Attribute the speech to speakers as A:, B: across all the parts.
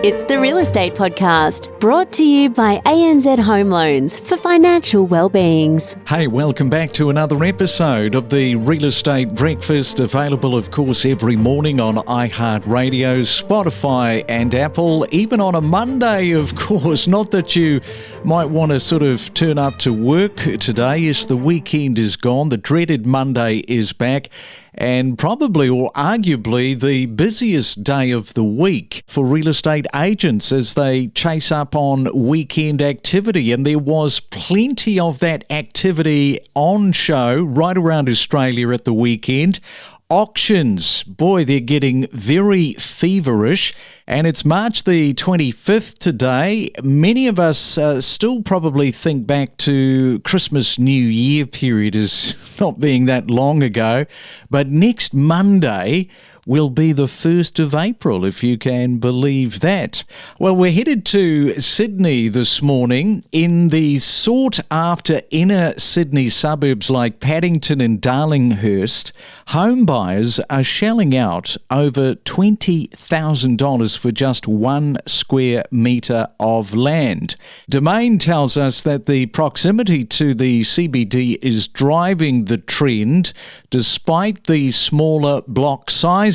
A: It's the Real Estate Podcast, brought to you by ANZ Home Loans for financial well-beings.
B: Hey, welcome back to another episode of the Real Estate Breakfast, available, of course, every morning on iHeartRadio, Spotify and Apple, even on a Monday, of course. Not that you might want to sort of turn up to work today, as the weekend is gone. The dreaded Monday is back. And probably or arguably the busiest day of the week for real estate agents as they chase up on weekend activity. And there was plenty of that activity on show right around Australia at the weekend. Auctions, boy, they're getting very feverish, and it's March the 25th today. Many of us still probably think back to Christmas, New Year period as not being that long ago, but next Monday will be the 1st of April, if you can believe that. Well, we're headed to Sydney this morning. In the sought-after inner Sydney suburbs like Paddington and Darlinghurst, home buyers are shelling out over $20,000 for just 1 square metre of land. Domain tells us that the proximity to the CBD is driving the trend, despite the smaller block sizes.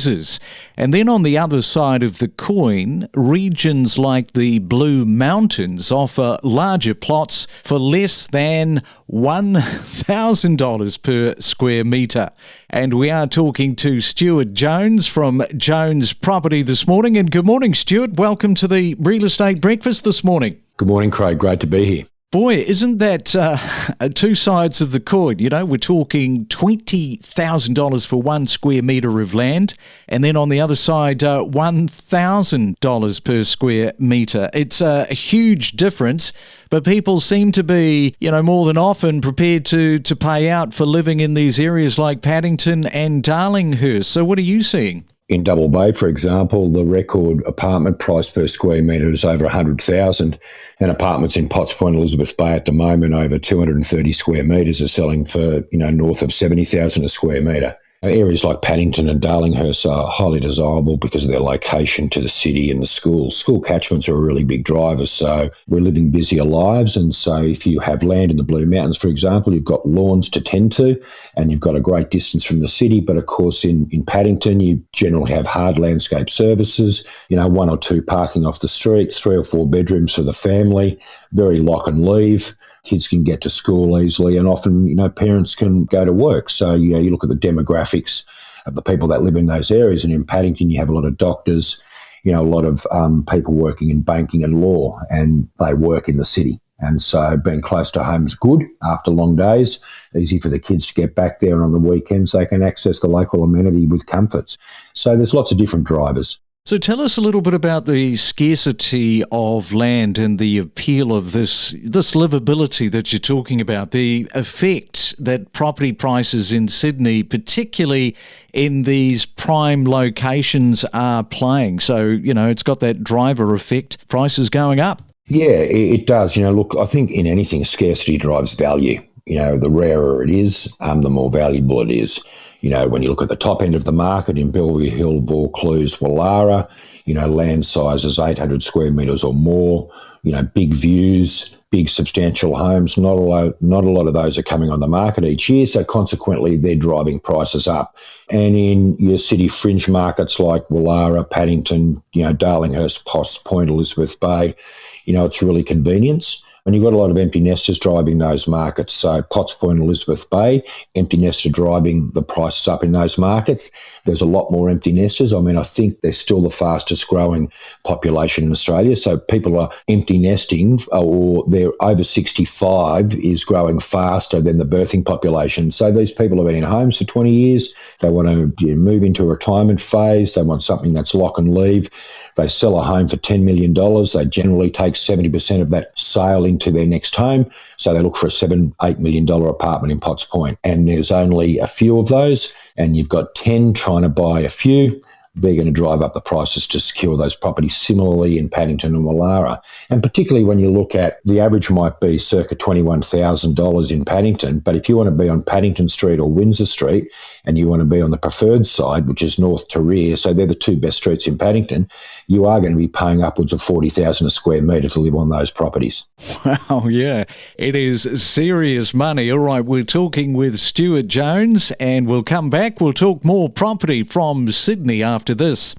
B: And then on the other side of the coin, regions like the Blue Mountains offer larger plots for less than $1,000 per square metre. And we are talking to Stuart Jones from Jones Property this morning. And good morning, Stuart. Welcome to the Real Estate Breakfast this morning.
C: Good morning, Craig. Great to be here.
B: Boy, isn't that two sides of the coin? You know, we're talking $20,000 for 1 square metre of land, and then on the other side, $1,000 per square metre. It's a huge difference, but people seem to be, more than often prepared to pay out for living in these areas like Paddington and Darlinghurst. So what are you seeing?
C: In Double Bay, for example, the record apartment price per square metre is over $100,000, and apartments in Potts Point, Elizabeth Bay at the moment, over 230 square metres, are selling for north of $70,000 a square metre. Areas like Paddington and Darlinghurst are highly desirable because of their location to the city and the schools. School catchments are a really big driver, so we're living busier lives. And so if you have land in the Blue Mountains, for example, you've got lawns to tend to, and you've got a great distance from the city. But of course, in Paddington, you generally have hard landscape services, 1 or 2 parking off the streets, 3 or 4 bedrooms for the family, very lock and leave. Kids can get to school easily, and often, parents can go to work. So, you look at the demographics of the people that live in those areas. And in Paddington, you have a lot of doctors, a lot of people working in banking and law, and they work in the city. And so being close to home is good after long days. Easy for the kids to get back there, and on the weekends they can access the local amenity with comforts. So there's lots of different drivers.
B: So tell us a little bit about the scarcity of land and the appeal of this livability that you're talking about, the effect that property prices in Sydney, particularly in these prime locations, are playing. So, it's got that driver effect, prices going up.
C: Yeah, it does. Look, I think in anything, scarcity drives value. The rarer it is, the more valuable it is. When you look at the top end of the market in Bellevue Hill, Vaucluse, Wallara, land sizes 800 square metres or more, big views, big substantial homes. Not a lot of those are coming on the market each year, so consequently they're driving prices up. And in your city fringe markets like Wallara, Paddington, Darlinghurst, Potts Point, Elizabeth Bay, it's really convenience. And you've got a lot of empty nesters driving those markets. So Potts Point, Elizabeth Bay, empty nesters driving the prices up in those markets. There's a lot more empty nesters. I think they're still the fastest growing population in Australia. So people are empty nesting, or they're over 65 is growing faster than the birthing population. So these people have been in homes for 20 years. They want to move into a retirement phase. They want something that's lock and leave. They sell a home for $10 million. They generally take 70% of that sale into their next home. So they look for a $7-8 million apartment in Potts Point. And there's only a few of those, and you've got 10 trying to buy a few. they're going to drive up the prices to secure those properties. Similarly in Paddington and Wallara. And particularly when you look at the average might be circa $21,000 in Paddington, but if you want to be on Paddington Street or Windsor Street and you want to be on the preferred side, which is north to rear, so they're the two best streets in Paddington, you are going to be paying upwards of $40,000 a square metre to live on those properties.
B: Wow, yeah, it is serious money. All right, we're talking with Stuart Jones and we'll come back. We'll talk more property from Sydney after this.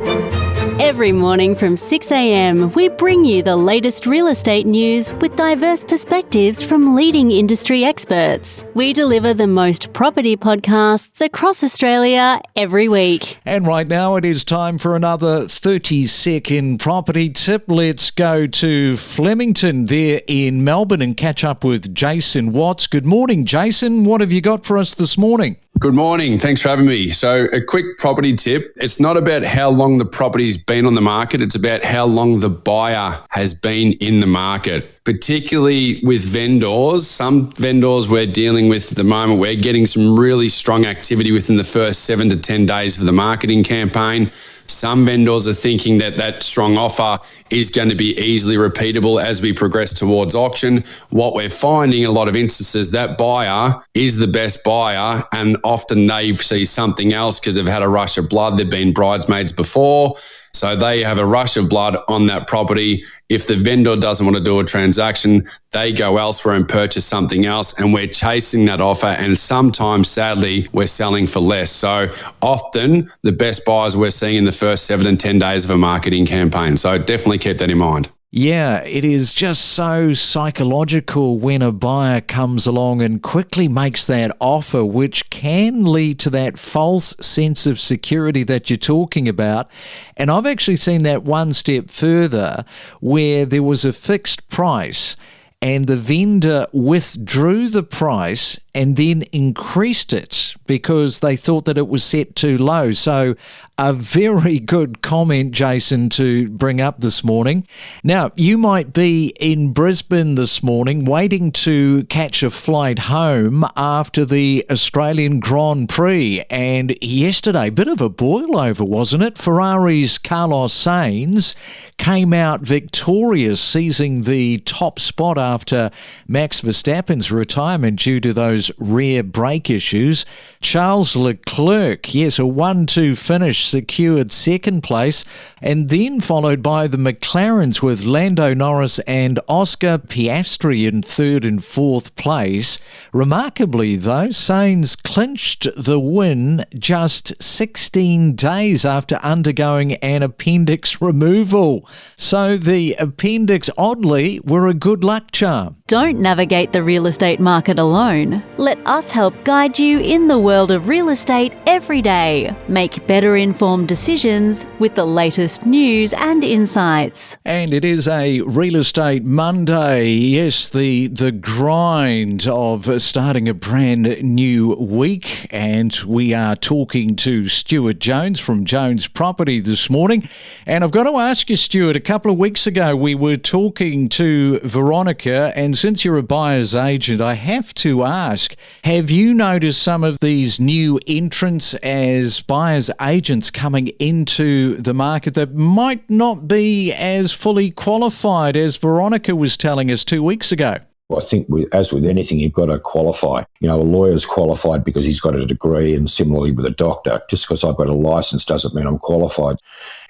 A: Every morning from 6 a.m, we bring you the latest real estate news with diverse perspectives from leading industry experts. We deliver the most property podcasts across Australia every week.
B: And right now it is time for another 30-second property tip. Let's go to Flemington there in Melbourne and catch up with Jason Watts. Good morning, Jason. What have you got for us this morning?
D: Good morning. Thanks for having me. So a quick property tip. It's not about how long the property's been on the market. It's about how long the buyer has been in the market, particularly with vendors. Some vendors we're dealing with at the moment, we're getting some really strong activity within the first 7 to 10 days of the marketing campaign. Some vendors are thinking that that strong offer is going to be easily repeatable as we progress towards auction. What we're finding in a lot of instances, that buyer is the best buyer, and often they see something else because they've had a rush of blood. They've been bridesmaids before. So they have a rush of blood on that property. If the vendor doesn't want to do a transaction, they go elsewhere and purchase something else, and we're chasing that offer, and sometimes, sadly, we're selling for less. So often, the best buyers we're seeing in the first 7 and 10 days of a marketing campaign. So definitely keep that in mind.
B: Yeah, it is just so psychological when a buyer comes along and quickly makes that offer, which can lead to that false sense of security that you're talking about. And I've actually seen that one step further, where there was a fixed price and the vendor withdrew the price and then increased it because they thought that it was set too low. So a very good comment, Jason, to bring up this morning. Now, you might be in Brisbane this morning waiting to catch a flight home after the Australian Grand Prix. And yesterday, bit of a boil-over, wasn't it? Ferrari's Carlos Sainz came out victorious, seizing the top spot after Max Verstappen's retirement due to those rear brake issues. Charles Leclerc, yes, a 1-2 finish, secured second place, and then followed by the McLarens with Lando Norris and Oscar Piastri in third and fourth place. Remarkably, though, Sainz clinched the win just 16 days after undergoing an appendix removal. So the appendix, oddly, were a good luck charm.
A: Don't navigate the real estate market alone. Let us help guide you in the world of real estate every day. Make better informed decisions with the latest news and insights.
B: And it is a Real Estate Monday. Yes, the grind of starting a brand new week. And we are talking to Stuart Jones from Jones Property this morning. And I've got to ask you, Stuart, a couple of weeks ago we were talking to Veronica, and since you're a buyer's agent, I have to ask, have you noticed some of these new entrants as buyer's agents coming into the market that might not be as fully qualified as Veronica was telling us 2 weeks ago?
C: Well, I think as with anything, you've got to qualify. You know, a lawyer's qualified because he's got a degree, and similarly with a doctor. Just because I've got a license doesn't mean I'm qualified.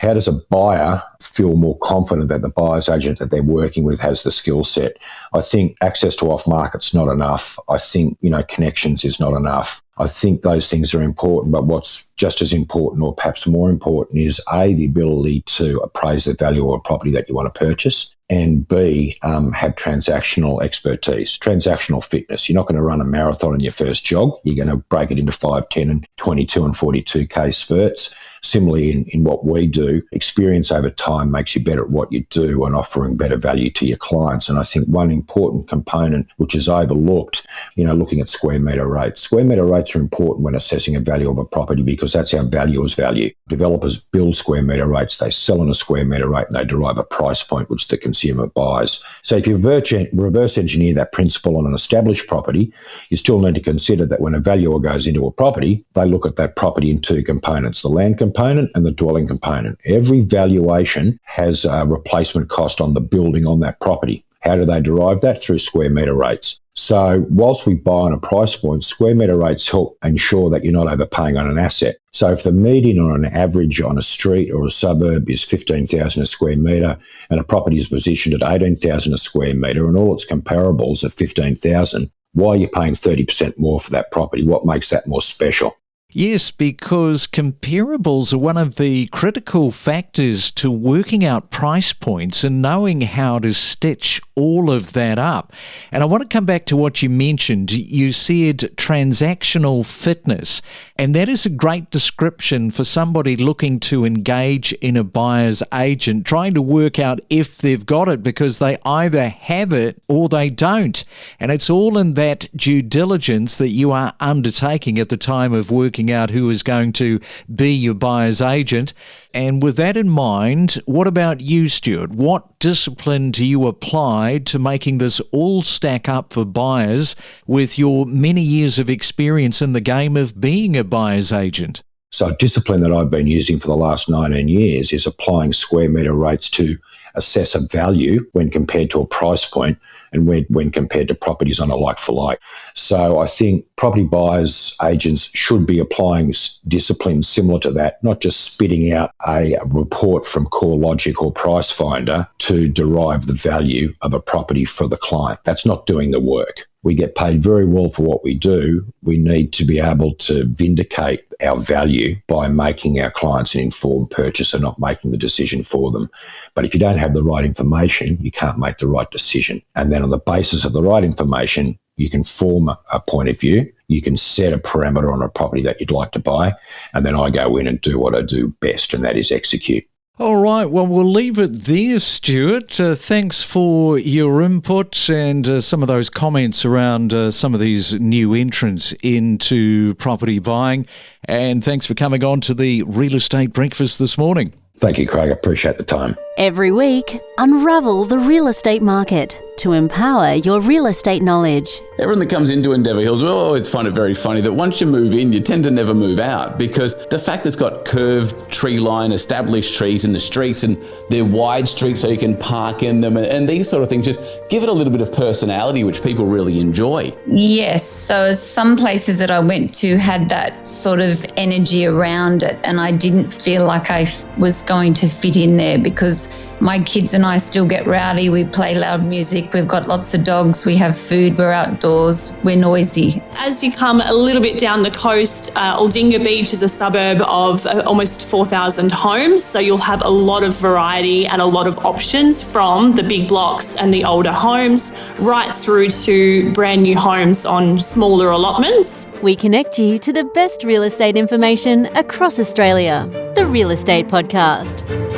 C: How does a buyer feel more confident that the buyer's agent that they're working with has the skill set? I think access to off-market's not enough. I think, connections is not enough. I think those things are important, but what's just as important or perhaps more important is A, the ability to appraise the value of a property that you want to purchase, and B, have transactional expertise, transactional fitness. You're not going to run a marathon in your first jog. You're going to break it into 5, 10 and 22 and 42K spurts. Similarly, in what we do, experience over time makes you better at what you do and offering better value to your clients. And I think one important component which is overlooked, looking at square metre rates. Square metre rates are important when assessing a value of a property because that's how valuers value. Developers build square metre rates, they sell on a square metre rate, and they derive a price point which the consumer buys. So if you reverse engineer that principle on an established property, you still need to consider that when a valuer goes into a property, they look at that property in two components, the land component component and the dwelling component. Every valuation has a replacement cost on the building on that property. How do they derive that? Through square metre rates. So whilst we buy on a price point, square metre rates help ensure that you're not overpaying on an asset. So if the median on an average on a street or a suburb is 15,000 a square metre and a property is positioned at 18,000 a square metre and all its comparables are 15,000, why are you paying 30% more for that property? What makes that more special?
B: Yes, because comparables are one of the critical factors to working out price points and knowing how to stitch all of that up. And I want to come back to what you mentioned. You said transactional fitness, and that is a great description for somebody looking to engage in a buyer's agent, trying to work out if they've got it, because they either have it or they don't. And it's all in that due diligence that you are undertaking at the time of working out who is going to be your buyer's agent. And with that in mind, what about you, Stuart? What discipline do you apply to making this all stack up for buyers with your many years of experience in the game of being a buyer's agent?
C: So a discipline that I've been using for the last 19 years is applying square metre rates to assess a value when compared to a price point and when compared to properties on a like-for-like. So I think property buyers agents should be applying disciplines similar to that, not just spitting out a report from CoreLogic or Price Finder to derive the value of a property for the client. That's not doing the work. We get paid very well for what we do. We need to be able to vindicate our value by making our clients an informed purchaser, not making the decision for them. But if you don't have the right information, you can't make the right decision. And then on the basis of the right information, you can form a point of view. You can set a parameter on a property that you'd like to buy. And then I go in and do what I do best, and that is execute.
B: All right, well, we'll leave it there, Stuart. Thanks for your input and some of those comments around some of these new entrants into property buying. And thanks for coming on to the Real Estate Breakfast this morning.
C: Thank you, Craig. I appreciate the time.
A: Every week, unravel the real estate market to empower your real estate knowledge.
E: Everyone that comes into Endeavour Hills will always find it very funny that once you move in, you tend to never move out, because the fact that it's got curved tree line, established trees in the streets, and they're wide streets so you can park in them, and these sort of things just give it a little bit of personality, which people really enjoy.
F: Yes, so some places that I went to had that sort of energy around it, and I didn't feel like I was going to fit in there, because my kids and I still get rowdy. We play loud music. We've got lots of dogs. We have food. We're outdoors. We're noisy.
G: As you come a little bit down the coast, Aldinga Beach is a suburb of almost 4,000 homes. So you'll have a lot of variety and a lot of options, from the big blocks and the older homes right through to brand new homes on smaller allotments.
A: We connect you to the best real estate information across Australia. The Real Estate Podcast.